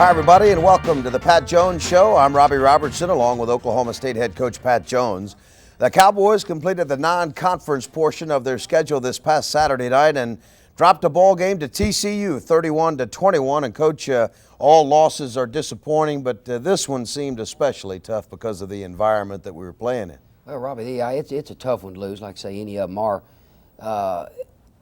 Hi, everybody, and welcome to the Pat Jones Show. I'm Robbie Robertson, along with Oklahoma State head coach Pat Jones. The Cowboys completed the non-conference portion of their schedule this past Saturday night and dropped a ball game to TCU, 31-21. And, Coach, all losses are disappointing, but this one seemed especially tough because of the environment that we were playing in. Well, Robbie, it's a tough one to lose. Like I say, any of them are.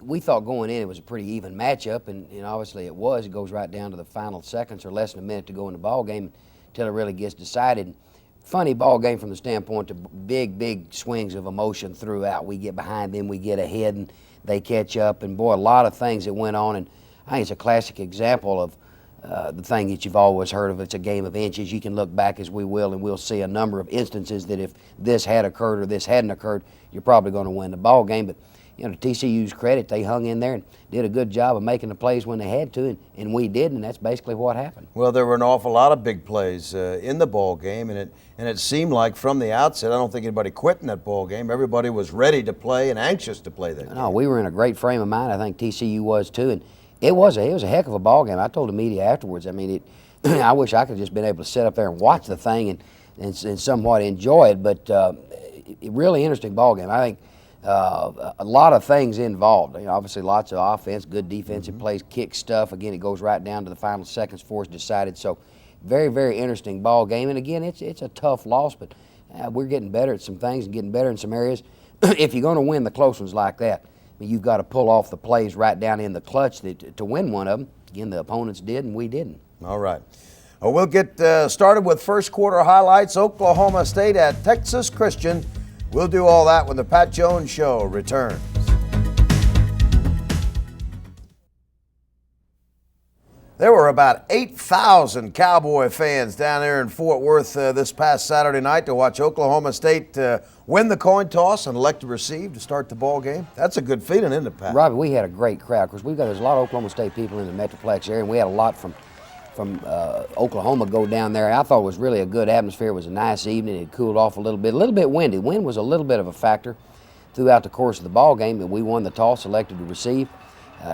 We thought going in it was a pretty even matchup, and obviously it was. It goes right down to the final seconds or less than a minute to go in the ball game until it really gets decided. Funny ball game from the standpoint of big swings of emotion throughout. We get behind them, we get ahead, and they catch up. And, boy, a lot of things that went on. And I think it's a classic example of the thing that you've always heard of. It's a game of inches. You can look back as we will, and we'll see a number of instances that if this had occurred or this hadn't occurred, you're probably going to win the ball game. But to TCU's credit, they hung in there and did a good job of making the plays when they had to, and we did, and that's basically what happened. Well, there were an awful lot of big plays in the ball game, and it seemed like from the outset, I don't think anybody quit in that ball game. Everybody was ready to play and anxious to play that game. No, we were in a great frame of mind. I think TCU was too, and it was a heck of a ball game. I told the media afterwards. I mean, I wish I could have just been able to sit up there and watch the thing and somewhat enjoy it. But really interesting ball game. I think. A lot of things involved. Obviously, lots of offense, good defensive plays, kick stuff. Again, it goes right down to the final seconds before it's decided. So, very, very interesting ball game. And again, it's a tough loss, but we're getting better at some things and getting better in some areas. If you're going to win the close ones like that, you've got to pull off the plays right down in the clutch to win one of them. Again, the opponents did, and we didn't. All right. Well, we'll get started with first quarter highlights. Oklahoma State at Texas Christian. We'll do all that when the Pat Jones Show returns. There were about 8,000 Cowboy fans down there in Fort Worth this past Saturday night to watch Oklahoma State win the coin toss and elect to receive to start the ball game. That's a good feeling, isn't it, Pat? Robbie, we had a great crowd. Of course, there's a lot of Oklahoma State people in the Metroplex area, and we had a lot from Oklahoma go down there. I thought it was really a good atmosphere. It was a nice evening. It cooled off a little bit windy. Wind was a little bit of a factor throughout the course of the ball game, but we won the toss, elected to receive.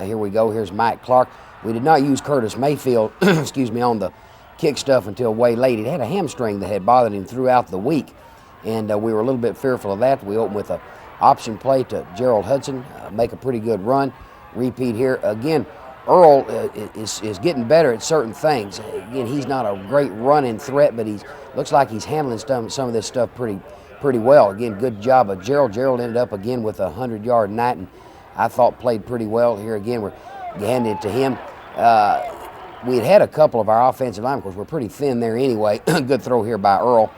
Here we go. Here's Mike Clark. We did not use Curtis Mayfield, on the kick stuff until way late. He had a hamstring that had bothered him throughout the week, and we were a little bit fearful of that. We opened with an option play to Gerald Hudson, make a pretty good run. Repeat here. Again, Earl is getting better at certain things. Again, he's not a great running threat, but he looks like he's handling some of this stuff pretty well. Again, good job of Gerald. Gerald ended up again with a 100-yard night, and I thought played pretty well. Here again, we're handing it to him. We had a couple of our offensive linemen, of course, we're pretty thin there anyway. Good throw here by Earl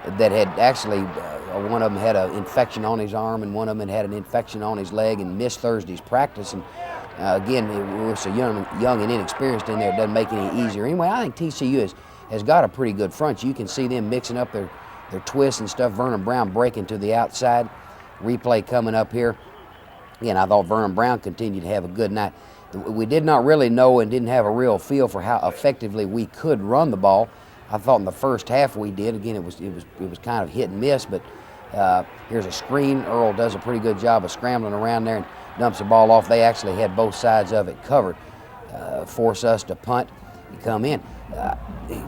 that had actually, one of them had an infection on his arm, and one of them had an infection on his leg and missed Thursday's practice. And again, we're so young and inexperienced in there, it doesn't make it any easier. Anyway, I think TCU has got a pretty good front. You can see them mixing up their twists and stuff. Vernon Brown breaking to the outside. Replay coming up here. Again, I thought Vernon Brown continued to have a good night. We did not really know and didn't have a real feel for how effectively we could run the ball. I thought in the first half we did. Again, it was kind of hit and miss, but here's a screen. Earl does a pretty good job of scrambling around there and dumps the ball off. They actually had both sides of it covered. Force us to punt and come in.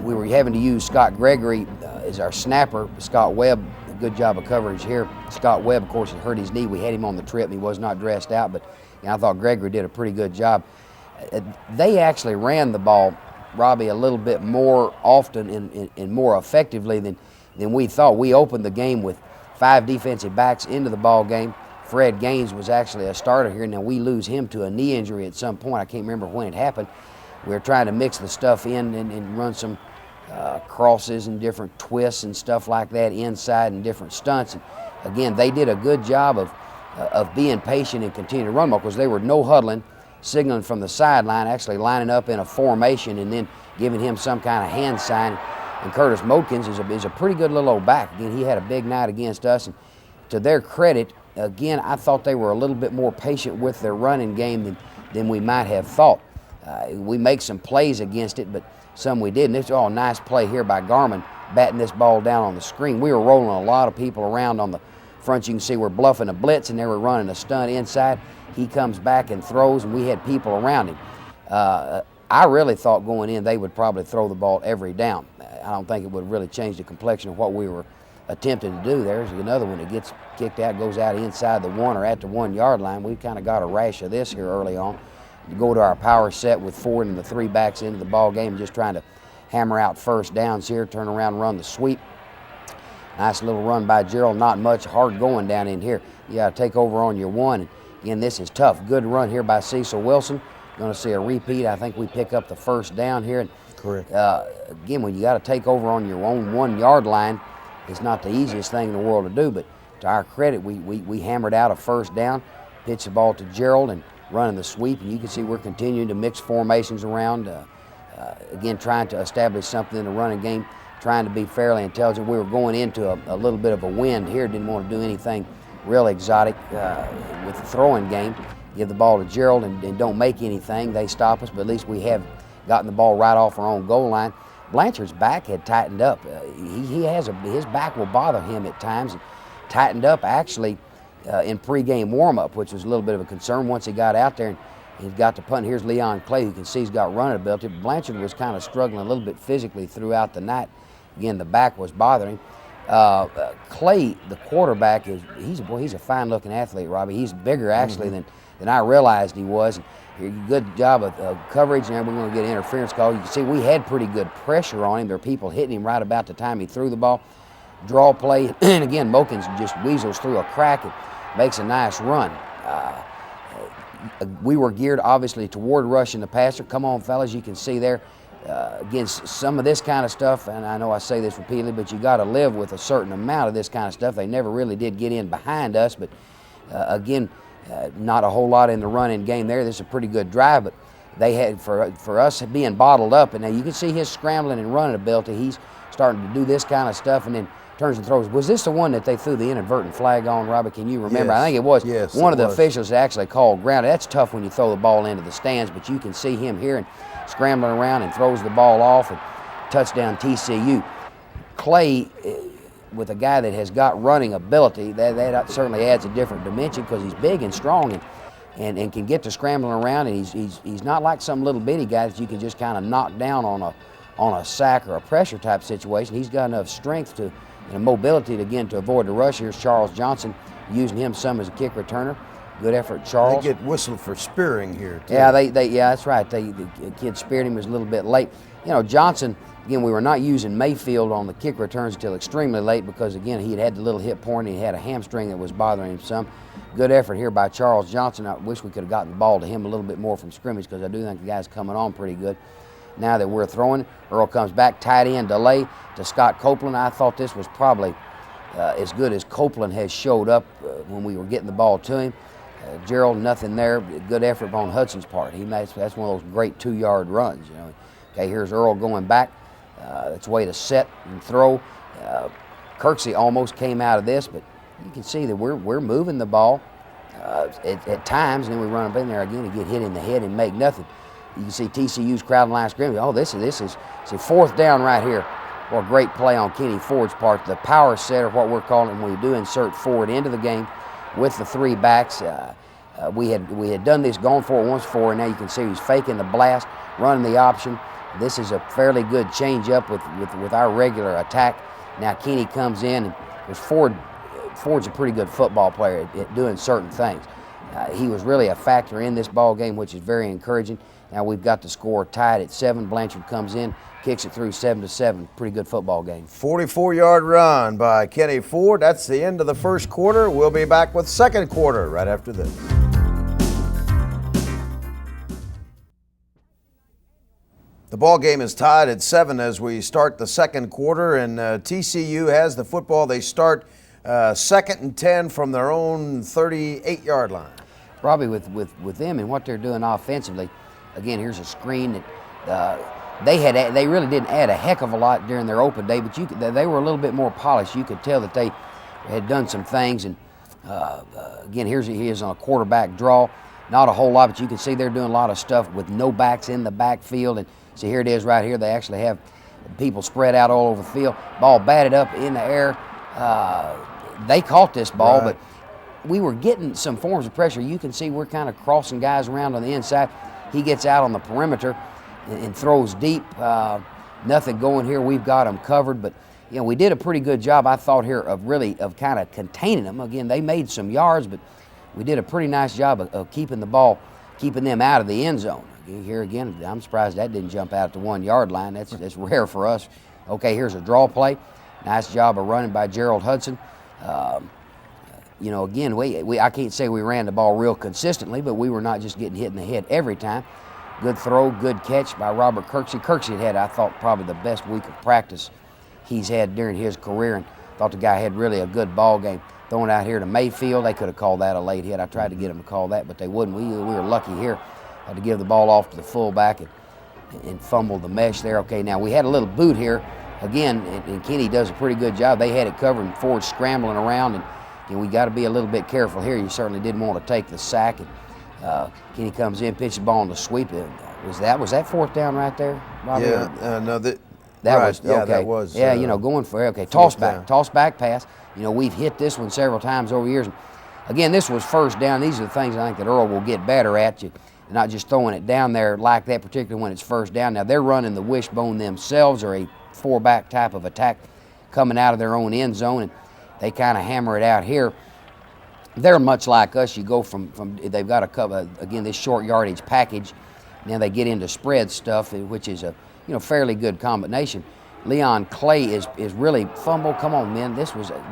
We were having to use Scott Gregory as our snapper. Scott Webb, a good job of coverage here. Scott Webb, of course, had hurt his knee. We had him on the trip, and he was not dressed out, but I thought Gregory did a pretty good job. They actually ran the ball, Robbie, a little bit more often and more effectively than we thought. We opened the game with 5 defensive backs into the ball game. Fred Gaines was actually a starter here. Now, we lose him to a knee injury at some point. I can't remember when it happened. We were trying to mix the stuff in and run some crosses and different twists and stuff like that inside and different stunts. And again, they did a good job of being patient and continuing to run because they were no huddling, signaling from the sideline, actually lining up in a formation and then giving him some kind of hand sign. And Curtis Modkins is a pretty good little old back. Again, he had a big night against us. And to their credit, again, I thought they were a little bit more patient with their running game than we might have thought. We make some plays against it, but some we didn't. It's all a nice play here by Garmin, batting this ball down on the screen. We were rolling a lot of people around on the front. You can see we're bluffing a blitz, and they were running a stunt inside. He comes back and throws, and we had people around him. I really thought going in they would probably throw the ball every down. I don't think it would really change the complexion of what we were attempting to do. There's another one that gets kicked out, goes out inside the 1 or at the 1 yard line. We kind of got a rash of this here early on. To go to our power set with Ford and the 3 backs into the ball game, just trying to hammer out first downs here, turn around and run the sweep. Nice little run by Gerald, not much hard going down in here. You got to take over on your 1. Again, this is tough. Good run here by Cecil Wilson. Going to see a repeat. I think we pick up the first down here. Correct. Again, when you got to take over on your own 1 yard line, it's not the easiest thing in the world to do, but to our credit, we hammered out a first down, pitched the ball to Gerald and running the sweep, and you can see we're continuing to mix formations around, again, trying to establish something in the running game, trying to be fairly intelligent. We were going into a little bit of a wind here, didn't want to do anything real exotic with the throwing game. Give the ball to Gerald and don't make anything. They stop us, but at least we have gotten the ball right off our own goal line. Blanchard's back had tightened up. His back will bother him at times. Tightened up actually in pregame warm-up, which was a little bit of a concern once he got out there and he got to punt. Here's Leon Clay, who can see he's got running ability. Blanchard was kind of struggling a little bit physically throughout the night. Again, the back was bothering him. Clay, the quarterback, he's a fine-looking athlete, Robbie. He's bigger actually than I realized he was. Good job of coverage, and we're going to get an interference call. You can see we had pretty good pressure on him. There were people hitting him right about the time he threw the ball. Draw play, and again, Mokins just weasels through a crack and makes a nice run. We were geared, obviously, toward rushing the passer. Come on, fellas, you can see there. Again, some of this kind of stuff, and I know I say this repeatedly, but you got to live with a certain amount of this kind of stuff. They never really did get in behind us, but again, not a whole lot in the running game there. This is a pretty good drive, but they had, for us being bottled up, and now you can see his scrambling and running ability. He's starting to do this kind of stuff and then turns and throws. Was this the one that they threw the inadvertent flag on, Robert? Can you remember? Yes. I think it was. Yes, one of the was. officials actually called ground. That's tough when you throw the ball into the stands, but you can see him here and scrambling around and throws the ball off and touchdown TCU. Clay, with a guy that has got running ability, that certainly adds a different dimension because he's big and strong and can get to scrambling around, and he's not like some little bitty guy that you can just kind of knock down on a sack or a pressure type situation. He's got enough strength to and mobility to avoid the rush. Here's Charles Johnson using him some as a kick returner. Good effort, Charles. They get whistled for spearing here, too. Yeah, that's right. The kid speared him, was a little bit late. You know, Johnson, again, we were not using Mayfield on the kick returns until extremely late because, again, he had the little hip point and he had a hamstring that was bothering him some. Good effort here by Charles Johnson. I wish we could have gotten the ball to him a little bit more from scrimmage because I do think the guy's coming on pretty good. Now that we're throwing, Earl comes back, tight end delay to Scott Copeland. I thought this was probably as good as Copeland has showed up when we were getting the ball to him. Gerald, nothing there. Good effort on Hudson's part. That's one of those great 2-yard runs. You know. Okay, here's Earl going back. It's a way to set and throw. Kirksey almost came out of this, but you can see that we're moving the ball at times, and then we run up in there again and get hit in the head and make nothing. You can see TCU's crowd line scrimmage. Oh, this is see, fourth down right here. Well, great play on Kenny Ford's part. The power set, or what we're calling it, when we do insert Ford into the game with the 3 backs. We had done this, gone for it once before, and now you can see he's faking the blast, running the option. This is a fairly good change up with our regular attack. Now Kenny comes in, and Ford's a pretty good football player at doing certain things. He was really a factor in this ball game, which is very encouraging. Now we've got the score tied at 7. Blanchard comes in, kicks it through 7-7. Pretty good football game. 44-yard run by Kenny Ford. That's the end of the first quarter. We'll be back with second quarter right after this. The ball game is tied at 7 as we start the second quarter, and TCU has the football. They start 2nd and 10 from their own 38-yard line. Robbie, with them and what they're doing offensively, again, here's a screen that they really didn't add a heck of a lot during their open day, but they were a little bit more polished. You could tell that they had done some things, and again, he is on a quarterback draw. Not a whole lot, but you can see they're doing a lot of stuff with no backs in the backfield. And see, here it is right here. They actually have people spread out all over the field. Ball batted up in the air. They caught this ball, right, but we were getting some forms of pressure. You can see we're kind of crossing guys around on the inside. He gets out on the perimeter, and throws deep. Nothing going here. We've got them covered, but we did a pretty good job, I thought, here of kind of containing them. Again, they made some yards, but we did a pretty nice job of keeping them out of the end zone. Here again, I'm surprised that didn't jump out at the 1 yard line. That's rare for us. Okay, here's a draw play. Nice job of running by Gerald Hudson. Again, I can't say we ran the ball real consistently, but we were not just getting hit in the head every time. Good throw, good catch by Robert Kirksey. Kirksey had, I thought, probably the best week of practice he's had during his career, and thought the guy had really a good ball game. Throwing out here to Mayfield, they could have called that a late hit. I tried to get him to call that, but they wouldn't. We were lucky here. Had to give the ball off to the fullback and fumble the mesh there. Okay, now we had a little boot here. Again, and Kenny does a pretty good job. They had it covered and Ford scrambling around, and we got to be a little bit careful here. You certainly didn't want to take the sack. And Kenny comes in, pitches the ball on the sweep. Was that fourth down right there, Bobby? Yeah, no, that right, was okay. Yeah, that was. Going for it. Okay, toss back pass. We've hit this one several times over the years. Again, this was first down. These are the things I think that Earl will get better at. You not just throwing it down there like that, particularly when it's first down. Now they're running the wishbone themselves, or a four-back type of attack coming out of their own end zone, and they kind of hammer it out here. They're much like us. You go from they've got a cover again this short yardage package. Now they get into spread stuff, which is a fairly good combination. Leon Clay is really fumble. Come on, man.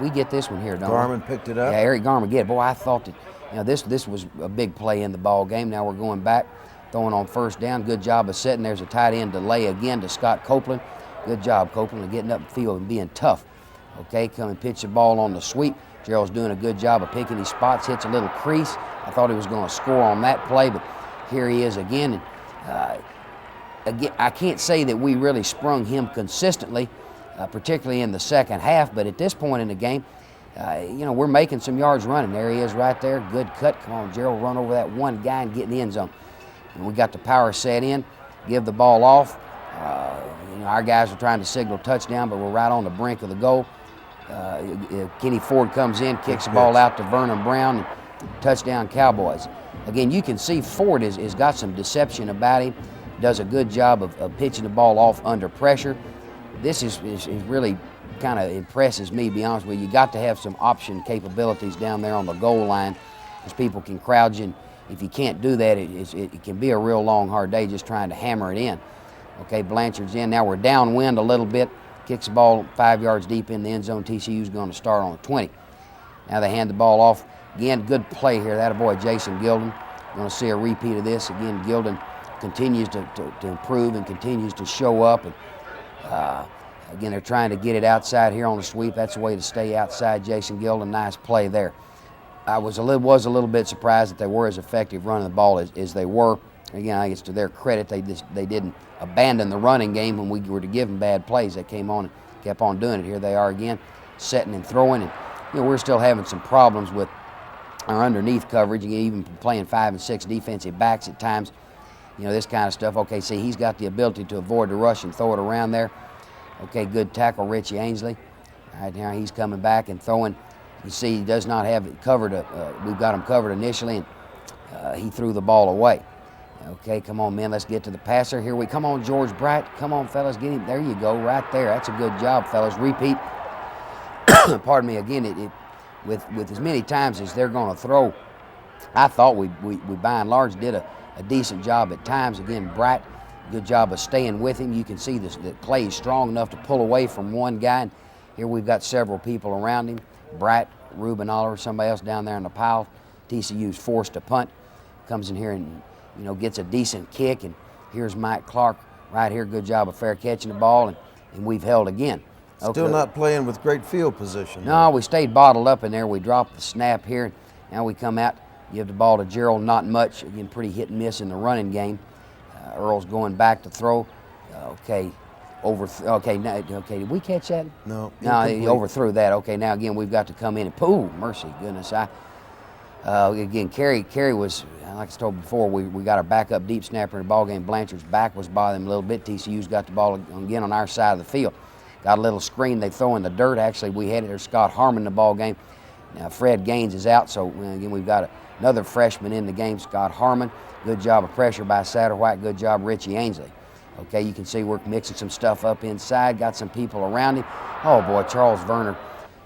We get this one here, don't we? Garmin picked it up. Yeah, Eric Garmin get it. Boy, I thought that this was a big play in the ball game. Now we're going back, throwing on first down. Good job of setting. There's a tight end delay again to Scott Copeland. Good job, Copeland, of getting up the field and being tough. Okay, come and pitch the ball on the sweep. Gerald's doing a good job of picking his spots. Hits a little crease. I thought he was going to score on that play, but here he is again. And, again, I can't say that we really sprung him consistently, particularly in the second half, but at this point in the game, we're making some yards running. There he is right there. Good cut. Come on, Gerald, run over that one guy and get in the end zone. And we got the power set in, give the ball off. Our guys are trying to signal touchdown, but we're right on the brink of the goal. Kenny Ford comes in, kicks the ball out to Vernon Brown, and touchdown Cowboys. Again, you can see Ford has got some deception about him. Does a good job of pitching the ball off under pressure. This is really kind of impresses me, to be honest with you. You got to have some option capabilities down there on the goal line, because people can crowd you. And if you can't do that, it can be a real long, hard day just trying to hammer it in. Okay, Blanchard's in. Now we're downwind a little bit. Kicks the ball 5 yards deep in the end zone. TCU's going to start on the 20. Now they hand the ball off. Again, good play here. That boy, Jason Gilden. Going to see a repeat of this. Again, Gilden continues to improve and continues to show up. And again, they're trying to get it outside here on the sweep. That's the way to stay outside. Jason Gilden, nice play there. I was a little bit surprised that they were as effective running the ball as they were. Again, I think it's to their credit they didn't abandon the running game when we were to give them bad plays. They came on and kept on doing it. Here they are again, setting and throwing. And we're still having some problems with our underneath coverage, even playing 5 and 6 defensive backs at times. This kind of stuff. Okay, see, he's got the ability to avoid the rush and throw it around there. Okay, good tackle, Richie Ainsley. All right, now he's coming back and throwing. You see, he does not have it covered. We've got him covered initially, and he threw the ball away. Okay, come on, men, let's get to the passer. Here we come on, George Bright. Come on, fellas, get him. There you go, right there. That's a good job, fellas. Repeat. Pardon me, again, with as many times as they're going to throw, I thought we by and large did a decent job at times. Again, Bright, good job of staying with him. You can see that Clay is strong enough to pull away from one guy. And here we've got several people around him. Bright, Ruben Oliver, somebody else down there in the pile. TCU's forced to punt. Comes in here and gets a decent kick. And here's Mike Clark right here. Good job of fair catching the ball, and we've held again. Okay. Still not playing with great field position. No, we stayed bottled up in there. We dropped the snap here. Now we come out, give the ball to Gerald. Not much. Again, pretty hit and miss in the running game. Earl's going back to throw. Okay, did we catch that? No. No, he overthrew that. Okay, now again we've got to come in and ooh, mercy, goodness. Again, Kerry was, like I told before, we got our backup deep snapper in the ball game. Blanchard's back was bothering him a little bit. TCU's got the ball again on our side of the field. Got a little screen. They throw in the dirt. Actually, we had it. There's Scott Harmon in the ball game. Now Fred Gaines is out, so again we've got another freshman in the game, Scott Harmon. Good job of pressure by Satterwhite. Good job, Richie Ainsley. Okay, you can see we're mixing some stuff up inside, got some people around him. Oh boy, Charles Werner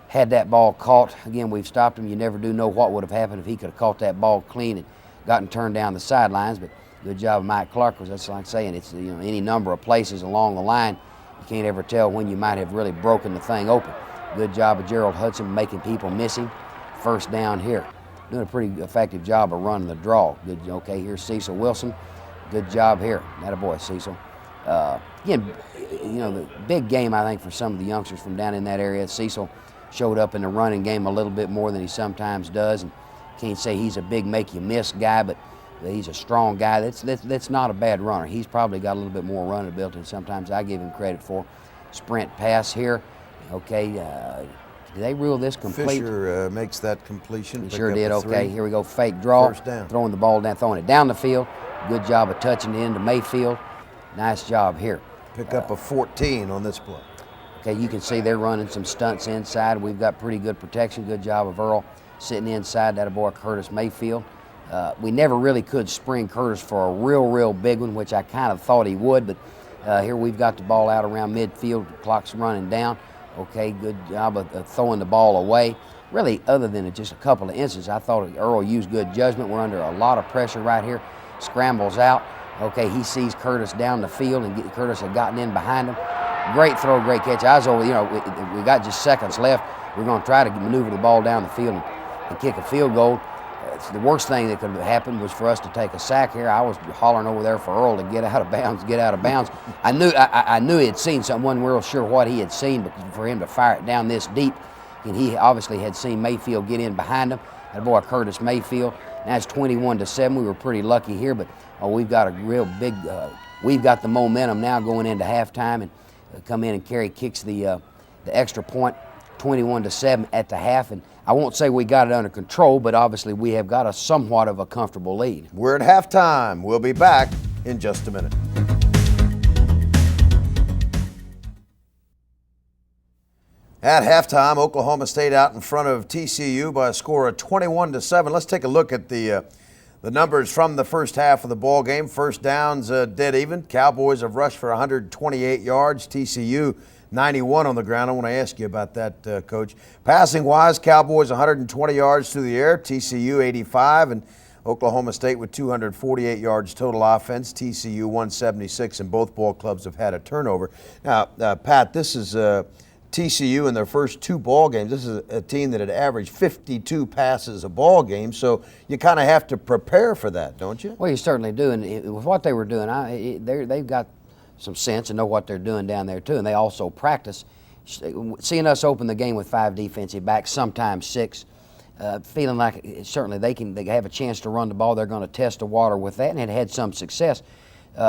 had that ball caught. Again, we've stopped him. You never do know what would have happened if he could have caught that ball clean and gotten turned down the sidelines, but good job of Mike Clark, because that's like saying it's, you know, any number of places along the line, you can't ever tell when you might have really broken the thing open. Good job of Gerald Hudson making people miss him. First down here. Doing a pretty effective job of running the draw. Good. Okay, here's Cecil Wilson. Good job here. Attaboy, Cecil. Again, you know, the big game, I think, for some of the youngsters from down in that area. Cecil showed up in the running game a little bit more than he sometimes does, and can't say he's a big make-you-miss guy, but he's a strong guy. That's not a bad runner. He's probably got a little bit more running ability than sometimes I give him credit for. Sprint pass here. Okay, did they rule this complete? Fisher makes that completion. He sure did. Okay, here we go. Fake draw. First down. Throwing the ball down, throwing it down the field. Good job of touching it into Mayfield. Nice job here. Pick up a 14 on this play. Okay, you can see they're running some stunts inside. We've got pretty good protection. Good job of Earl sitting inside. That boy Curtis Mayfield. We never really could spring Curtis for a real big one, which I kind of thought he would, but here we've got the ball out around midfield. The clock's running down. Okay, good job of throwing the ball away. Really, other than just a couple of instances, I thought Earl used good judgment. We're under a lot of pressure right here. Scrambles out. Okay, he sees Curtis down the field, and Curtis had gotten in behind him. Great throw, great catch. I was over, you know, we got just seconds left. We're going to try to maneuver the ball down the field and kick a field goal. The worst thing that could have happened was for us to take a sack here. I was hollering over there for Earl to get out of bounds, I knew he had seen something. Wasn't real sure what he had seen, but for him to fire it down this deep, and he obviously had seen Mayfield get in behind him. That boy Curtis Mayfield. Now it's 21-7. We were pretty lucky here, but we've got a real big. We've got the momentum now going into halftime, and come in and Carey kicks the extra point, 21-7 at the half, and I won't say we got it under control, but obviously we have got a somewhat of a comfortable lead. We're at halftime. We'll be back in just a minute. At halftime, Oklahoma State out in front of TCU by a score of 21-7. Let's take a look at the numbers from the first half of the ball game. First downs dead even. Cowboys have rushed for 128 yards. TCU 91 on the ground. I want to ask you about that, Coach. Passing-wise, Cowboys 120 yards through the air, TCU 85, and Oklahoma State with 248 yards total offense, TCU 176, and both ball clubs have had a turnover. Now, Pat, this is TCU in their first two ball games. This is a team that had averaged 52 passes a ball game, so you kind of have to prepare for that, don't you? Well, you certainly do, and with what they were doing, they've got some sense and know what they're doing down there too, and they also practice. Seeing us open the game with 5 defensive backs, sometimes 6, feeling like certainly they have a chance to run the ball. They're going to test the water with that, and it had some success.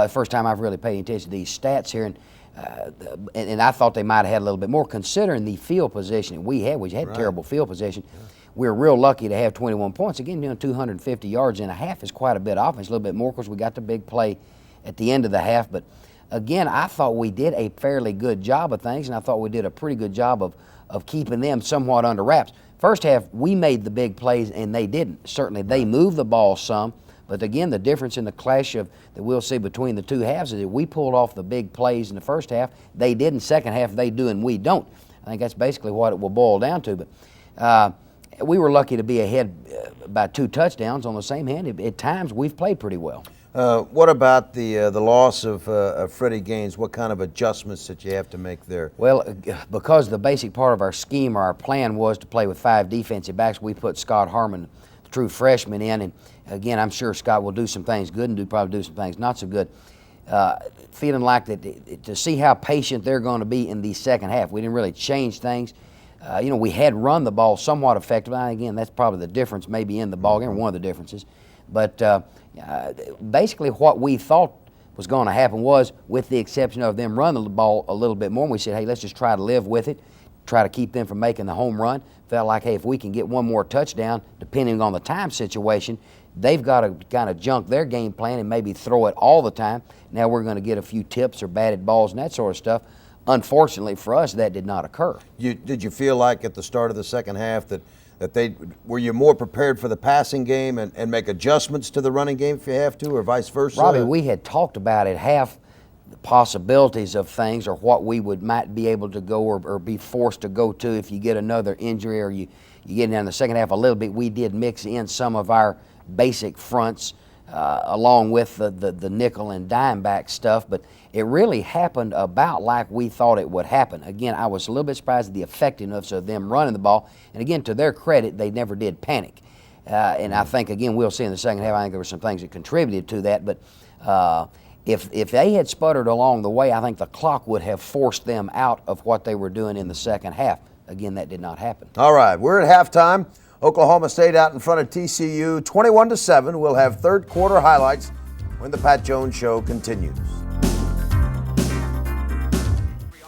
First time I've really paid attention to these stats here, and I thought they might have had a little bit more considering the field position we had. We had right. Terrible field position. Yeah. We were real lucky to have 21 points. Again, doing 250 yards in a half is quite a bit of offense, a little bit more because we got the big play at the end of the half, but again, I thought we did a fairly good job of things, and I thought we did a pretty good job of keeping them somewhat under wraps. First half, we made the big plays, and they didn't. Certainly, they moved the ball some, but again, the difference in the clash that we'll see between the two halves is that we pulled off the big plays in the first half. They did in the second half. They do, and we don't. I think that's basically what it will boil down to. But we were lucky to be ahead by 2 touchdowns. On the same hand, at times, we've played pretty well. What about the loss of Freddie Gaines? What kind of adjustments that you have to make there? Well, because the basic part of our scheme or our plan was to play with 5 defensive backs, we put Scott Harmon, the true freshman, in. And again, I'm sure Scott will do some things good and probably do some things not so good. Feeling like that to see how patient they're going to be in the second half. We didn't really change things. We had run the ball somewhat effectively. Again, that's probably the difference maybe in the ball game, or one of the differences. But basically what we thought was going to happen was, with the exception of them running the ball a little bit more, and we said, hey, let's just try to live with it, try to keep them from making the home run. Felt like, hey, if we can get one more touchdown, depending on the time situation, they've got to kind of junk their game plan and maybe throw it all the time. Now we're going to get a few tips or batted balls and that sort of stuff. Unfortunately for us, that did not occur. Did you feel like at the start of the second half that were you more prepared for the passing game and make adjustments to the running game if you have to, or vice versa? Robbie, we had talked about at half possibilities of things, or what we might be able to go or be forced to go to if you get another injury, or you get in the second half a little bit. We did mix in some of our basic fronts along with the nickel and dime back stuff, but it really happened about like we thought it would happen. Again, I was a little bit surprised at the effectiveness of them running the ball, and again, to their credit, they never did panic. And I think, again, we'll see in the second half, I think there were some things that contributed to that, but if they had sputtered along the way, I think the clock would have forced them out of what they were doing in the second half. Again, that did not happen. All right, we're at halftime. Oklahoma State out in front of TCU, 21-7. We'll have third quarter highlights when the Pat Jones Show continues.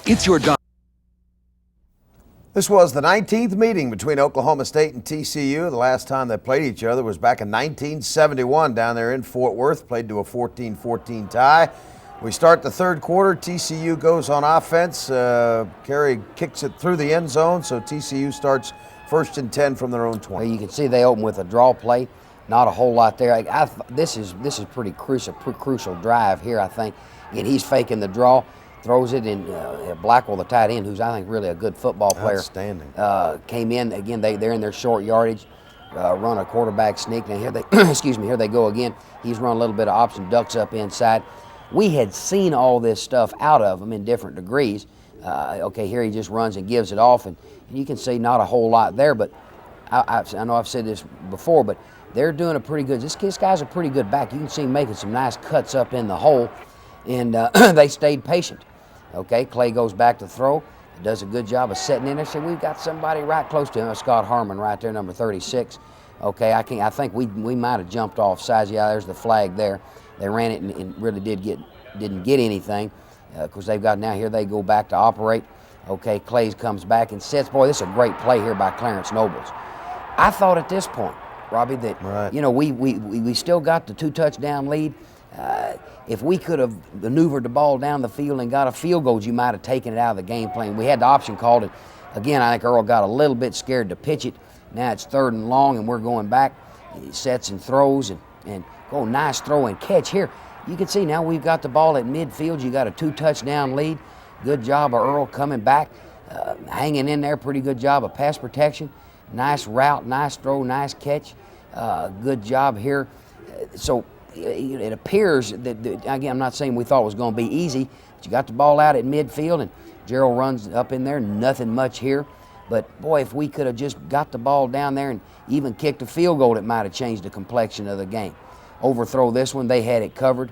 It's your dime. This was the 19th meeting between Oklahoma State and TCU. The last time they played each other was back in 1971 down there in Fort Worth, played to a 14-14 tie. We start the third quarter. TCU goes on offense. Carey kicks it through the end zone, so TCU starts 1st and 10 from their own 20. Well, you can see they open with a draw play. Not a whole lot there. This is pretty crucial drive here, I think. And he's faking the draw, throws it in. Blackwell, the tight end, who's I think really a good football player, outstanding, came in again. They're in their short yardage, run a quarterback sneak. Now here they here they go again. He's run a little bit of option, ducks up inside. We had seen all this stuff out of him in different degrees. Okay, here he just runs and gives it off, and you can see not a whole lot there, but I know I've said this before, but they're doing a pretty good, this guy's a pretty good back. You can see him making some nice cuts up in the hole, and they stayed patient. Okay, Clay goes back to throw, does a good job of setting in there. So we've got somebody right close to him, Scott Harmon right there, number 36. Okay, I think we might have jumped off sides. Yeah, there's the flag there. They ran it and really didn't get anything. Because they've got now here they go back to operate. Okay, Clay comes back and sets. Boy, this is a great play here by Clarence Nobles. I thought at this point, Robbie, that right, we still got the 2-touchdown lead. If we could have maneuvered the ball down the field and got a field goal, you might have taken it out of the game plan. We had the option called, and again, I think Earl got a little bit scared to pitch it. Now it's 3rd and long, and we're going back. He sets and throws, and nice throw and catch here. You can see now we've got the ball at midfield. You got a 2-touchdown lead. Good job of Earl coming back, hanging in there. Pretty good job of pass protection. Nice route, nice throw, nice catch. Good job here. So it appears that, again, I'm not saying we thought it was going to be easy, but you got the ball out at midfield, and Gerald runs up in there. Nothing much here. But, boy, if we could have just got the ball down there and even kicked a field goal, it might have changed the complexion of the game. Overthrow this one, they had it covered.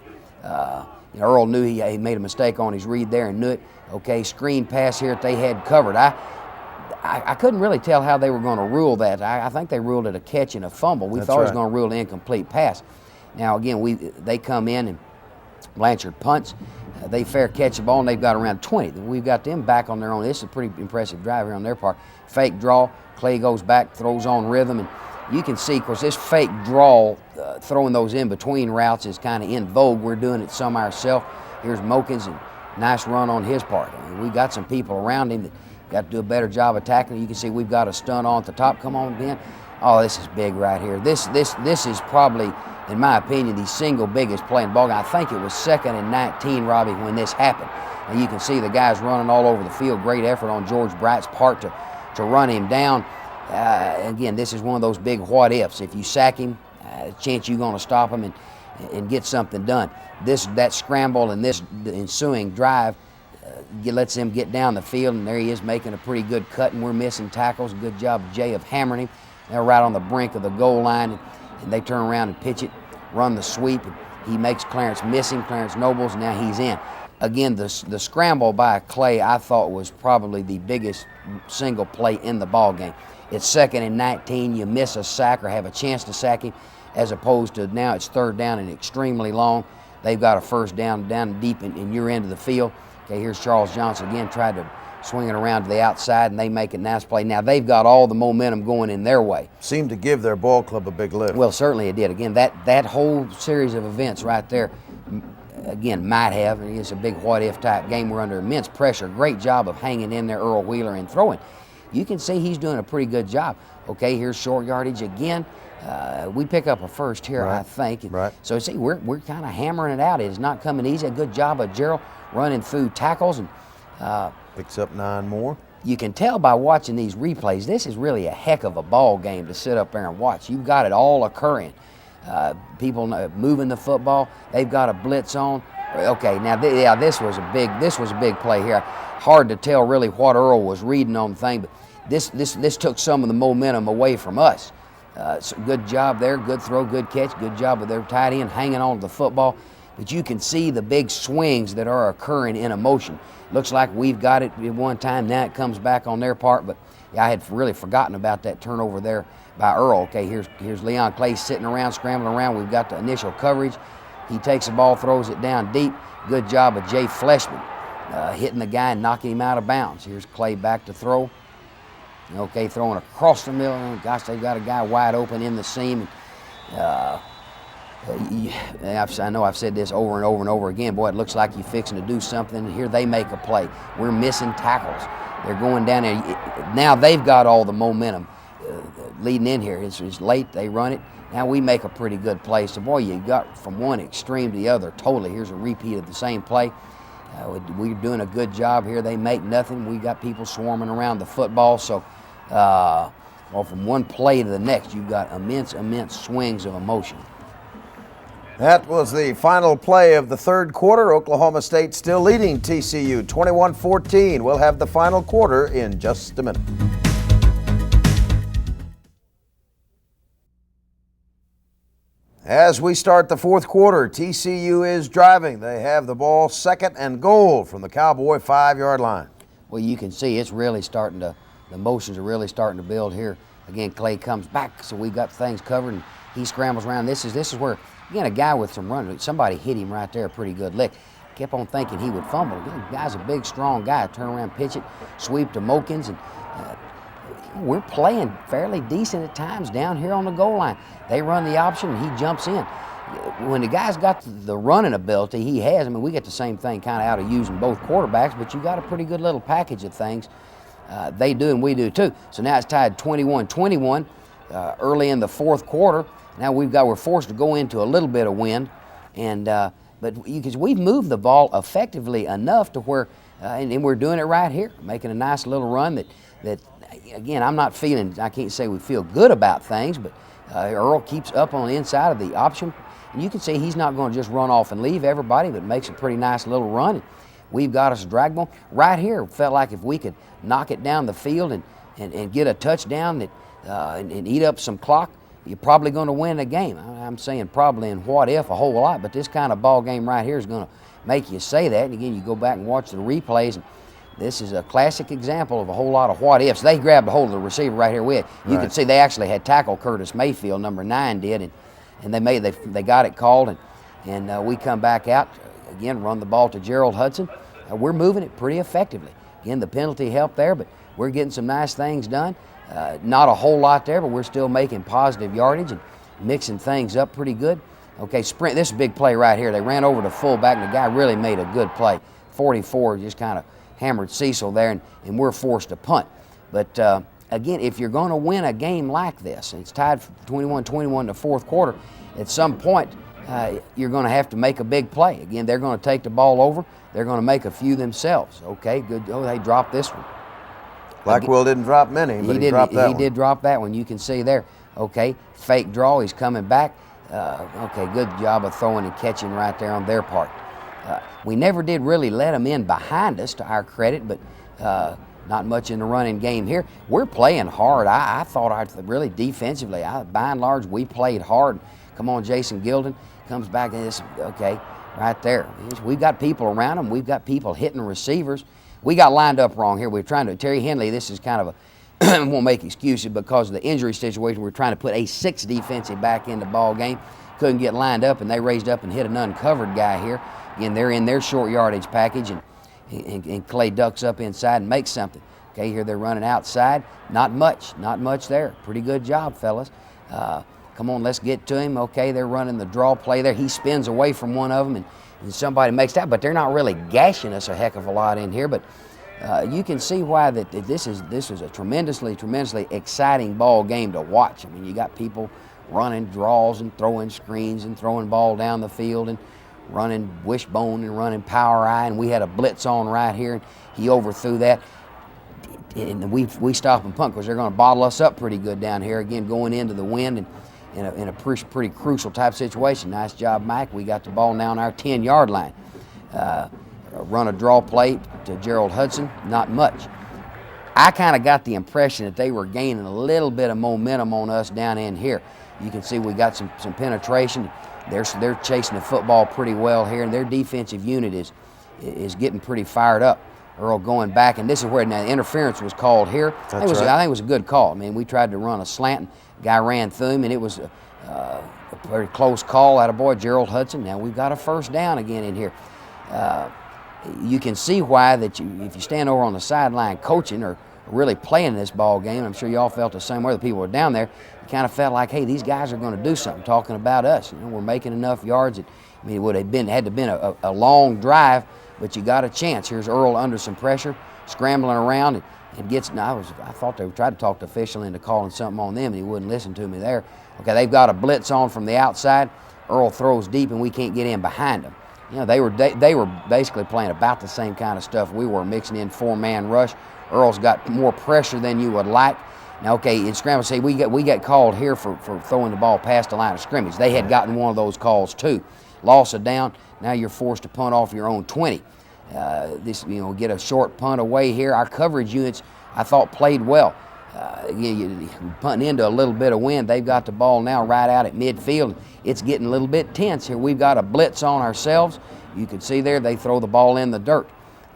Earl knew he made a mistake on his read there and knew it. Okay, screen pass here that they had covered. I couldn't really tell how they were going to rule that. I think they ruled it a catch and a fumble. We thought it was going to rule an incomplete pass. Now, again, they come in and Blanchard punts. They fair catch the ball, and they've got around 20. We've got them back on their own. This is a pretty impressive drive here on their part. Fake draw. Clay goes back, throws on rhythm, and you can see, of course, this fake draw, throwing those in-between routes is kind of in vogue. We're doing it some ourselves. Here's Mokins, and nice run on his part. I mean, we got some people around him that got to do a better job of tackling. You can see we've got a stunt on at the top. Come on, Ben. Oh, this is big right here. This is probably, in my opinion, the single biggest play in the ballgame. I think it was 2nd and 19, Robbie, when this happened. And you can see the guys running all over the field. Great effort on George Bright's part to run him down. Again, this is one of those big what-ifs. If you sack him, chance you're going to stop him and get something done. That scramble and this ensuing drive lets him get down the field, and there he is making a pretty good cut, and we're missing tackles. Good job, Jay, of hammering him. They're right on the brink of the goal line, and they turn around and pitch it, run the sweep, and he makes Clarence miss him, Clarence Nobles, and now he's in. Again, the scramble by Clay, I thought, was probably the biggest single play in the ball game. It's 2nd and 19. You miss a sack or have a chance to sack him, as opposed to now it's 3rd down and extremely long. They've got a 1st down deep in your end of the field. Okay, here's Charles Johnson again, tried to swing it around to the outside, and they make a nice play. Now they've got all the momentum going in their way. Seemed to give their ball club a big lift. Well, certainly it did. Again, that whole series of events right there, again, might have. It's a big what-if type game. We're under immense pressure. Great job of hanging in there, Earl Wheeler, and throwing. You can see he's doing a pretty good job. Okay, here's short yardage again. We pick up a first here, Right. I think. And Right. So see, we're kind of hammering it out. It is not coming easy. A good job of Gerald running through tackles, and Picks up 9 more. you can tell by watching these replays, this is really a heck of a ball game to sit up there and watch. You've got it all occurring. People moving the football. They've got a blitz on. Okay, now this was a big play here. Hard to tell really what Earl was reading on the thing, but this took some of the momentum away from us. So good job there, good throw, good catch, good job with their tight end hanging on to the football. But you can see the big swings that are occurring in a motion. Looks like we've got it at one time, now it comes back on their part, but yeah, I had really forgotten about that turnover there by Earl. Okay, here's Leon Clay sitting around, scrambling around. We've got the initial coverage. He takes the ball, throws it down deep. Good job of Jay Fleshman hitting the guy and knocking him out of bounds. Here's Clay back to throw. Okay, throwing across the middle. Gosh, they've got a guy wide open in the seam. I know I've said this over and over and over again. Boy, it looks like you're fixing to do something. Here they make a play. We're missing tackles. They're going down there. Now they've got all the momentum leading in here. It's late. They run it. Now we make a pretty good play. So, boy, you got from one extreme to the other totally. Here's a repeat of the same play. We're doing a good job here. They make nothing. We got people swarming around the football. So, well, from one play to the next, you've got immense swings of emotion. That was the final play of the third quarter. Oklahoma State still leading TCU 21-14. We'll have the final quarter in just a minute. As we start the fourth quarter, TCU is driving. They have the ball, 2nd and goal from the Cowboy 5-yard line. Well, you can see it's really starting to, the motions are really starting to build here. Again, Clay comes back, so we've got things covered, and he scrambles around. This is where, again, a guy with some run, somebody hit him right there, a pretty good lick. Kept on thinking he would fumble. Again, the guy's a big, strong guy. Turn around, pitch it, sweep to Mokins, and we're playing fairly decent at times down here on the goal line. They run the option, and he jumps in. When the guy's got the running ability he has, I mean, we get the same thing kind of out of using both quarterbacks, but you got a pretty good little package of things. They do, and we do too. So now it's tied 21-21 early in the fourth quarter. Now we're forced to go into a little bit of wind, and but because we've moved the ball effectively enough to where, and we're doing it right here, making a nice little run that again, I can't say we feel good about things, but Earl keeps up on the inside of the option. And you can see he's not going to just run off and leave everybody, but makes a pretty nice little run. We've got us a drag ball. Right here, felt like if we could knock it down the field and get a touchdown and eat up some clock, you're probably going to win the game. I'm saying probably in what if a whole lot, but this kind of ball game right here is going to make you say that. And again, you go back and watch the replays, and this is a classic example of a whole lot of what ifs. They grabbed a hold of the receiver right here with. You can see they actually had tackled Curtis Mayfield, number 9 did, and they got it called, and we come back out again, run the ball to Gerald Hudson. We're moving it pretty effectively. Again, the penalty helped there, but we're getting some nice things done. Not a whole lot there, but we're still making positive yardage and mixing things up pretty good. Okay, sprint. This is a big play right here. They ran over to fullback, and the guy really made a good play. 44 just kind of hammered Cecil there, and we're forced to punt. But again, if you're going to win a game like this, and it's tied 21-21 in the fourth quarter, at some point you're going to have to make a big play. Again, they're going to take the ball over. They're going to make a few themselves. Okay, good. Oh, they dropped this one. Blackwell didn't drop many, but he dropped that one. He did drop that one. You can see there. Okay, fake draw. He's coming back. Okay, good job of throwing and catching right there on their part. We never did really let them in behind us, to our credit, but not much in the running game here. We're playing hard. I thought really defensively, by and large, we played hard. Come on, Jason Gilden comes back and this. Okay, right there. We've got people around them. We've got people hitting receivers. We got lined up wrong here. We're trying to, Terry Henley, this is kind of a, won't make excuses because of the injury situation. We're trying to put a 6 defensive back in the ball game. Couldn't get lined up, and they raised up and hit an uncovered guy here. Again, they're in their short yardage package, and Clay ducks up inside and makes something. Okay, here they're running outside. Not much there. Pretty good job, fellas. Come on, let's get to him. Okay, they're running the draw play there. He spins away from one of them, and somebody makes that, but they're not really gashing us a heck of a lot in here. But you can see why this is a tremendously exciting ball game to watch. I mean, you got people running draws and throwing screens and throwing ball down the field and running wishbone and running power eye, and we had a blitz on right here, and he overthrew that. And we stop and punt because they're going to bottle us up pretty good down here, again, going into the wind and in a pretty crucial type situation. Nice job, Mike. We got the ball now on our 10-yard line. Run a draw play to Gerald Hudson, not much. I kind of got the impression that they were gaining a little bit of momentum on us down in here. You can see we got some penetration. They're chasing the football pretty well here, and their defensive unit is getting pretty fired up. Earl going back, and this is where now interference was called here. I think it was a good call. I mean, we tried to run a slant. Guy ran through him, and it was a very close call. Attaboy, Gerald Hudson. Now we've got a first down again in here. You can see why that if you stand over on the sideline coaching or really playing this ball game, I'm sure you all felt the same way. The people were down there. You kind of felt like, hey, these guys are going to do something, talking about us. You know, we're making enough yards. It would have had to have been a long drive, but you got a chance. Here's Earl under some pressure, scrambling around, and gets. I thought they tried to talk the official into calling something on them, and he wouldn't listen to me there. Okay, they've got a blitz on from the outside. Earl throws deep, and we can't get in behind them. You know, they were basically playing about the same kind of stuff we were, mixing in 4-man rush. Earl's got more pressure than you would like. Now, okay, in scramble, say we got called here for throwing the ball past the line of scrimmage. They had gotten one of those calls too. Loss of down. Now you're forced to punt off your own 20. Get a short punt away here. Our coverage units, I thought, played well. Punting into a little bit of wind. They've got the ball now right out at midfield. It's getting a little bit tense here. We've got a blitz on ourselves. You can see there they throw the ball in the dirt.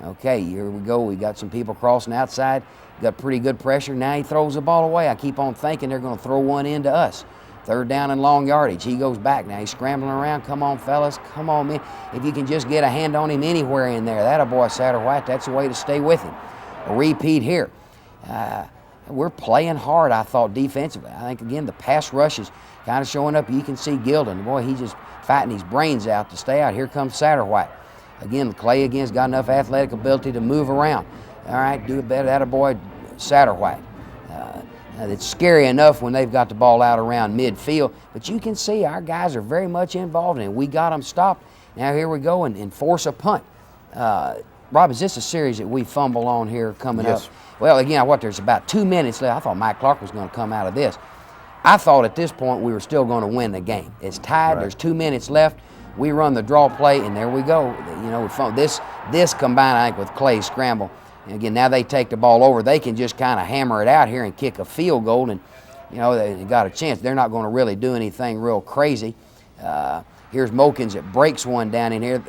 Okay, here we go. We got some people crossing outside. Got pretty good pressure. Now he throws the ball away. I keep on thinking they're going to throw one into us. Third down and long yardage. He goes back. Now he's scrambling around. Come on, fellas. Come on, man. If you can just get a hand on him anywhere in there. Attaboy, Satterwhite. That's the way to stay with him. A repeat here. We're playing hard, I thought, defensively. I think, again, the pass rush is kind of showing up. You can see Gilden. Boy, he's just fighting his brains out to stay out. Here comes Satterwhite. Again, Clay again's got enough athletic ability to move around. All right, do it better. Attaboy, Satterwhite. It's scary enough when they've got the ball out around midfield, but you can see our guys are very much involved in it. We got them stopped. Now here we go and force a punt. Rob, is this a series that we fumble on here coming up? Well, again, there's about 2 minutes left. I thought Mike Clark was going to come out of this. I thought at this point we were still going to win the game. It's tied. Right. There's 2 minutes left. We run the draw play, and there we go. You know, this combined, I think, with Clay's scramble. And again, now they take the ball over. They can just kind of hammer it out here and kick a field goal, and, you know, they got a chance. They're not going to really do anything real crazy. Here's Mokins that breaks one down in here.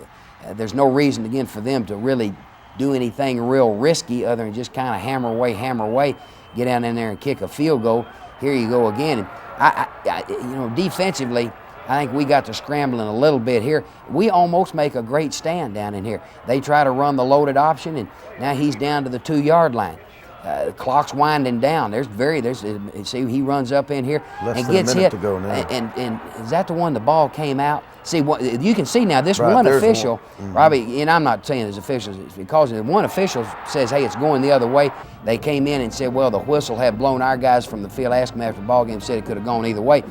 There's no reason, again, for them to really do anything real risky other than just kind of hammer away, get down in there and kick a field goal. Here you go again. And defensively, I think we got to scrambling a little bit here. We almost make a great stand down in here. They try to run the loaded option, and now he's down to the 2-yard line. The clock's winding down. See, he runs up in here and gets hit. To go now. And is that the one the ball came out? See, you can see now this one official, mm-hmm. Robbie, and I'm not saying his officials, it's because one official says, hey, it's going the other way. They came in and said, well, the whistle had blown our guys from the field, asked them after the ball game, said it could have gone either way.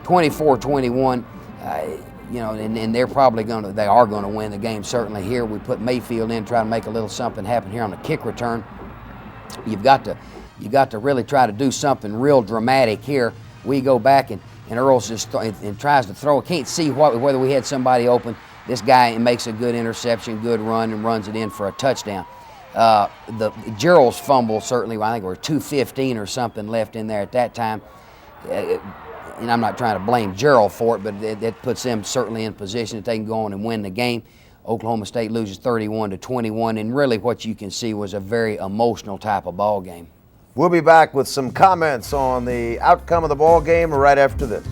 24-21, and they're probably going to win the game certainly here. We put Mayfield in, try to make a little something happen here on the kick return. You've got to really try to do something real dramatic here. We go back and Earl's just and tries to throw. Can't see whether we had somebody open. This guy makes a good interception, good run, and runs it in for a touchdown. The Gerald's fumble certainly, I think there were 2:15 or something left in there at that time. And I'm not trying to blame Gerald for it, but that puts them certainly in position that they can go on and win the game. Oklahoma State loses 31-21, and really what you can see was a very emotional type of ball game. We'll be back with some comments on the outcome of the ball game right after this.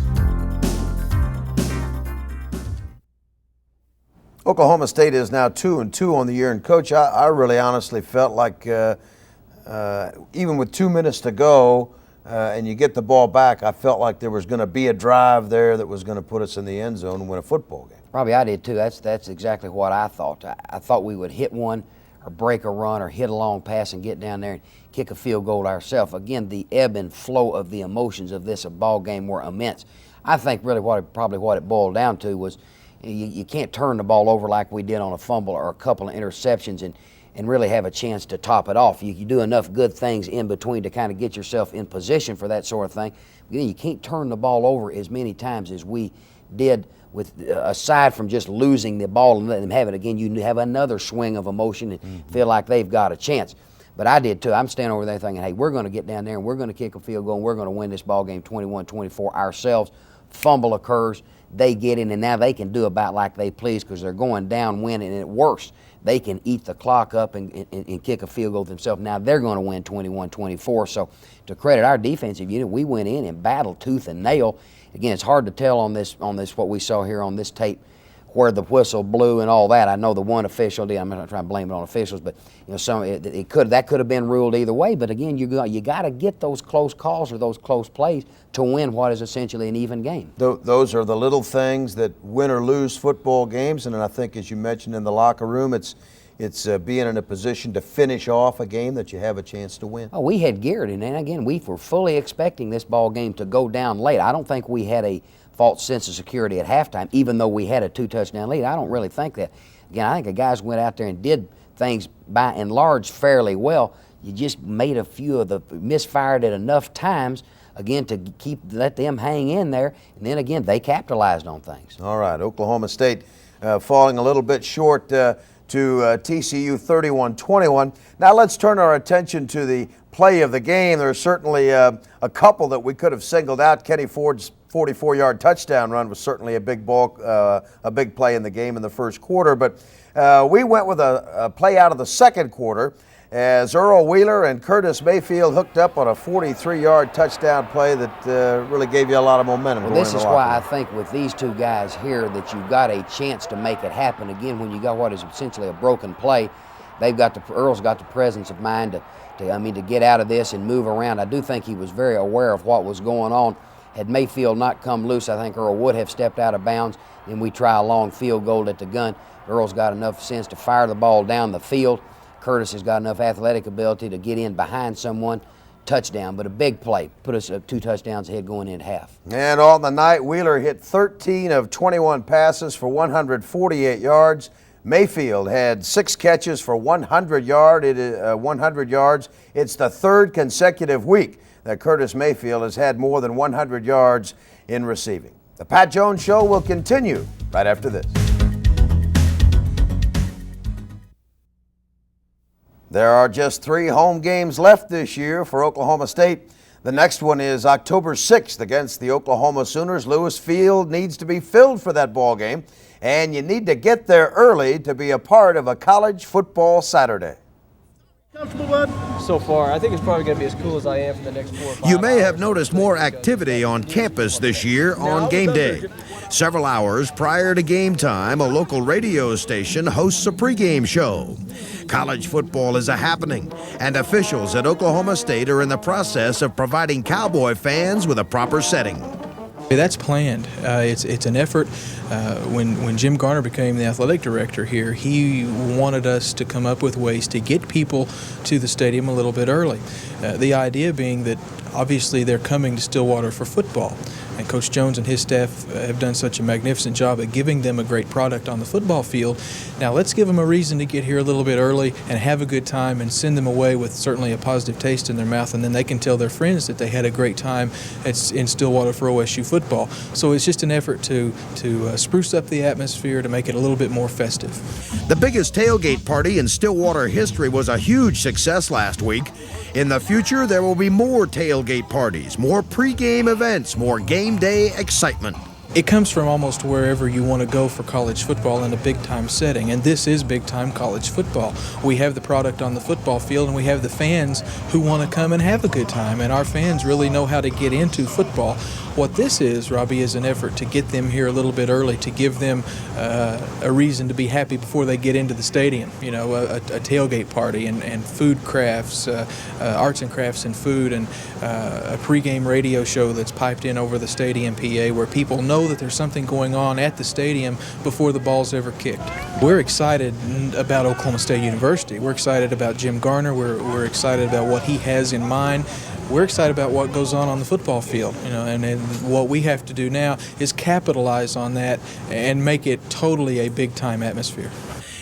Oklahoma State is now 2-2 on the year, and Coach, I really honestly felt like even with 2 minutes to go and you get the ball back, I felt like there was going to be a drive there that was going to put us in the end zone and win a football game. Probably I did too. That's exactly what I thought. I thought we would hit one or break a run or hit a long pass and get down there and kick a field goal ourselves. Again, the ebb and flow of the emotions of this ball game were immense. I think really probably what it boiled down to was you can't turn the ball over like we did on a fumble or a couple of interceptions and really have a chance to top it off. You do enough good things in between to kind of get yourself in position for that sort of thing. You can't turn the ball over as many times as we did, with aside from just losing the ball and letting them have it again. You have another swing of emotion and feel like they've got a chance. But I did too. I'm standing over there thinking, hey, we're going to get down there and we're going to kick a field goal and we're going to win this ball game 21-24 ourselves. Fumble occurs, they get in, and now they can do about like they please because they're going down winning, and at worst, they can eat the clock up and kick a field goal themselves. Now they're going to win 21-24. So to credit our defensive unit, we went in and battled tooth and nail. Again, it's hard to tell on this what we saw here on this tape where the whistle blew and all that. I know the one official did. I'm not trying to blame it on officials, but that could have been ruled either way. But again, you got to get those close calls or those close plays to win what is essentially an even game. Those are the little things that win or lose football games, and I think, as you mentioned in the locker room, it's being in a position to finish off a game that you have a chance to win. Oh, we had geared, and then again, we were fully expecting this ball game to go down late. I don't think we had a false sense of security at halftime, even though we had a 2-touchdown lead. I don't really think that. Again, I think the guys went out there and did things by and large fairly well. You just made a few of the misfired at enough times, again, to let them hang in there, and then again, they capitalized on things. All right, Oklahoma State falling a little bit short to TCU 31-21. Now let's turn our attention to the play of the game. There's certainly a couple that we could have singled out. Kenny Ford's 44-yard touchdown run was certainly a big play in the game in the first quarter. But we went with a play out of the second quarter as Earl Wheeler and Curtis Mayfield hooked up on a 43-yard touchdown play that really gave you a lot of momentum. Well, this is why I think with these two guys here that you've got a chance to make it happen. Again, when you got what is essentially a broken play, Earl's got the presence of mind to get out of this and move around. I do think he was very aware of what was going on. Had Mayfield not come loose, I think Earl would have stepped out of bounds, and we try a long field goal at the gun. Earl's got enough sense to fire the ball down the field. Curtis has got enough athletic ability to get in behind someone. Touchdown, but a big play. Put us 2 touchdowns ahead going into half. And on the night, Wheeler hit 13 of 21 passes for 148 yards. Mayfield had 6 catches for 100 yards. It's the third consecutive week that Curtis Mayfield has had more than 100 yards in receiving. The Pat Jones Show will continue right after this. There are just 3 home games left this year for Oklahoma State. The next one is October 6th against the Oklahoma Sooners. Lewis Field needs to be filled for that ball game, and you need to get there early to be a part of a college football Saturday. Comfortable, bud? So far, I think it's probably going to be as cool as I am for the next 4 or 5 You may hours. have noticed more activity on campus this year on game day. Several hours prior to game time, a local radio station hosts a pregame show. College football is a happening, and officials at Oklahoma State are in the process of providing Cowboy fans with a proper setting. That's planned. It's an effort. When Jim Garner became the athletic director here, he wanted us to come up with ways to get people to the stadium a little bit early. The idea being that obviously they're coming to Stillwater for football, and Coach Jones and his staff have done such a magnificent job at giving them a great product on the football field. Now let's give them a reason to get here a little bit early and have a good time and send them away with certainly a positive taste in their mouth, and then they can tell their friends that they had a great time in Stillwater for OSU football. So it's just an effort to spruce up the atmosphere, to make it a little bit more festive. The biggest tailgate party in Stillwater history was a huge success last week. In the future, there will be more tailgate parties, more pregame events, more game day excitement. It comes from almost wherever you want to go for college football in a big-time setting, and this is big-time college football. We have the product on the football field, and we have the fans who want to come and have a good time, and our fans really know how to get into football. What this is, Robbie, is an effort to get them here a little bit early, to give them a reason to be happy before they get into the stadium. You know, a tailgate party and food crafts, arts and crafts and food, and a pregame radio show that's piped in over the stadium PA where people know that there's something going on at the stadium before the ball's ever kicked. We're excited about Oklahoma State University. We're excited about Jim Garner. We're excited about what he has in mind. we're excited about what goes on the football field, and what we have to do now is capitalize on that and make it totally a big-time atmosphere.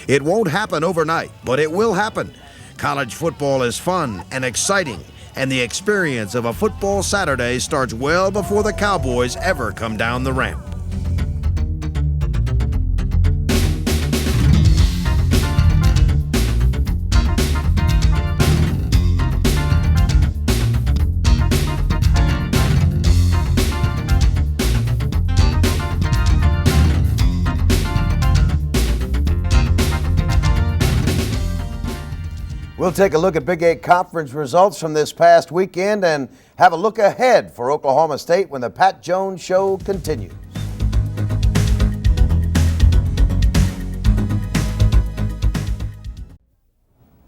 It won't happen overnight, but it will happen. College football is fun and exciting, and the experience of a football Saturday starts well before the Cowboys ever come down the ramp. We'll take a look at Big 8 Conference results from this past weekend and have a look ahead for Oklahoma State when the Pat Jones Show continues.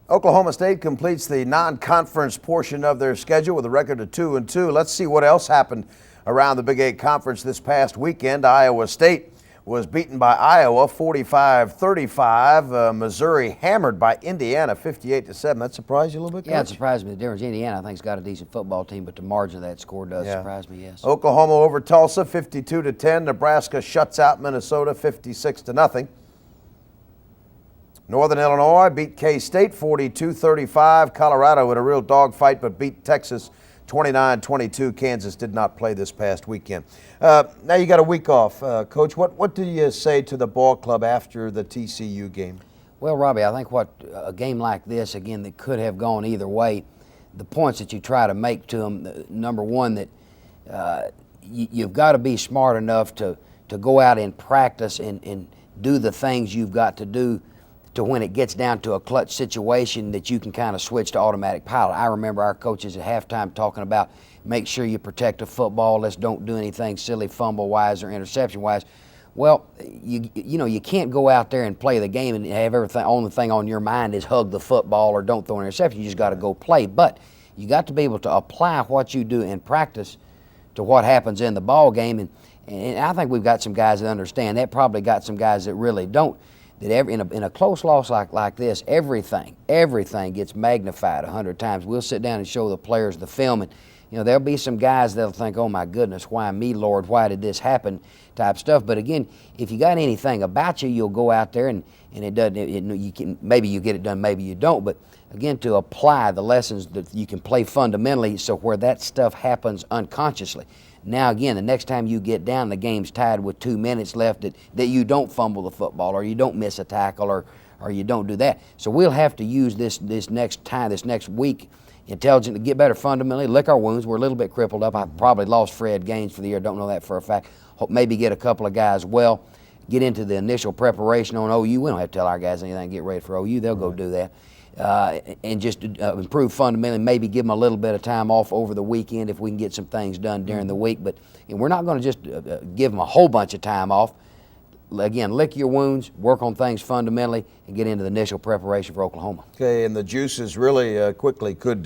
Oklahoma State completes the non-conference portion of their schedule with a record of 2-2. Let's see what else happened around the Big 8 Conference this past weekend. Iowa State was beaten by Iowa 45-35. Missouri hammered by Indiana 58-7. That surprised you a little bit, Coach? Yeah, it surprised me. The difference, Indiana, I think, has got a decent football team, but the margin of that score does surprise me, yes. Oklahoma over Tulsa 52-10. Nebraska shuts out Minnesota 56-0. Northern Illinois beat K-State 42-35. Colorado in a real dogfight but beat Texas 29-22. Kansas did not play this past weekend. Now you got a week off. Coach, what do you say to the ball club after the TCU game? Well, Robbie, I think a game like this, again, that could have gone either way, the points that you try to make to them, number one, that you've got to be smart enough to go out and practice and do the things you've got to do to when it gets down to a clutch situation that you can kind of switch to automatic pilot. I remember our coaches at halftime talking about make sure you protect the football, let's don't do anything silly fumble-wise or interception-wise. Well, you can't go out there and play the game and have everything, only thing on your mind is hug the football or don't throw an interception. You just got to go play. But you got to be able to apply what you do in practice to what happens in the ball game. And I think we've got some guys that understand that, probably got some guys that really don't. That in a close loss like this, everything gets magnified 100 times. We'll sit down and show the players the film, and there'll be some guys that'll think, "Oh my goodness, why me, Lord? Why did this happen?" type stuff. But again, if you got anything about you, you'll go out there and it doesn't. You can, maybe you get it done, maybe you don't. But again, to apply the lessons that you can play fundamentally, so where that stuff happens unconsciously. Now again, the next time you get down, the game's tied with 2 minutes left, that you don't fumble the football or you don't miss a tackle or you don't do that. So we'll have to use this next week intelligently, get better fundamentally, lick our wounds. We're a little bit crippled up. I probably lost Fred Gaines for the year. Don't know that for a fact. Hope maybe get a couple of guys well, get into the initial preparation on OU. We don't have to tell our guys anything, get ready for OU. They'll go do that. And just improve fundamentally, maybe give them a little bit of time off over the weekend if we can get some things done during the week. But we're not going to just give them a whole bunch of time off. Again, lick your wounds, work on things fundamentally, and get into the initial preparation for Oklahoma. Okay, and the juices really quickly could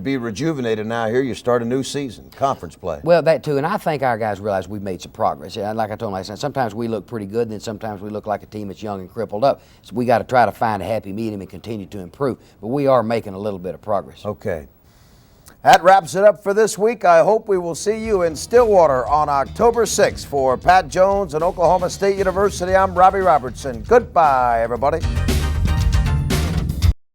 be rejuvenated now. Here you start a new season, conference play. Well, that too, and I think our guys realize we've made some progress. And like I told them last night, sometimes we look pretty good, and then sometimes we look like a team that's young and crippled up. So we got to try to find a happy medium and continue to improve. But we are making a little bit of progress. Okay. That wraps it up for this week. I hope we will see you in Stillwater on October 6th. For Pat Jones and Oklahoma State University, I'm Robbie Robertson. Goodbye, everybody.